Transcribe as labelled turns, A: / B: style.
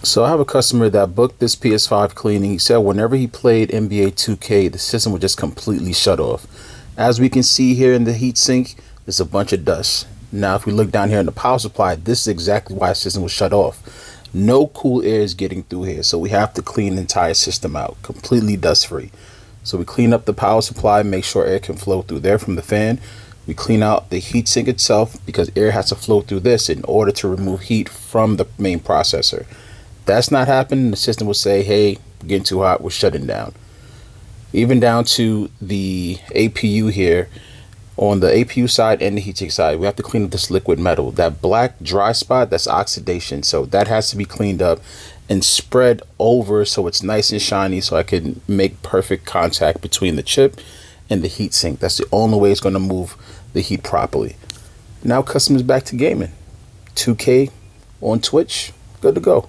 A: So I have a customer that booked this PS5 cleaning. He said whenever he played NBA 2K, the system would just completely shut off. As we can see here in the heatsink, there's a bunch of dust. Now if we look down here in the power supply, this is exactly why the system was shut off. No cool air is getting through here, so we have to clean the entire system out, completely dust free. So we clean up the power supply, make sure air can flow through there from the fan. We clean out the heatsink itself because air has to flow through this in order to remove heat from the main processor. That's not happening, the system will say, hey, getting too hot, we're shutting down. Even down to the APU here, on the APU side and the heatsink side, we have to clean up this liquid metal. That black dry spot, that's oxidation, so that has to be cleaned up and spread over so it's nice and shiny, so I can make perfect contact between the chip and the heatsink. That's the only way it's going to move the heat properly. Now customers back to gaming. 2K on Twitch, good to go.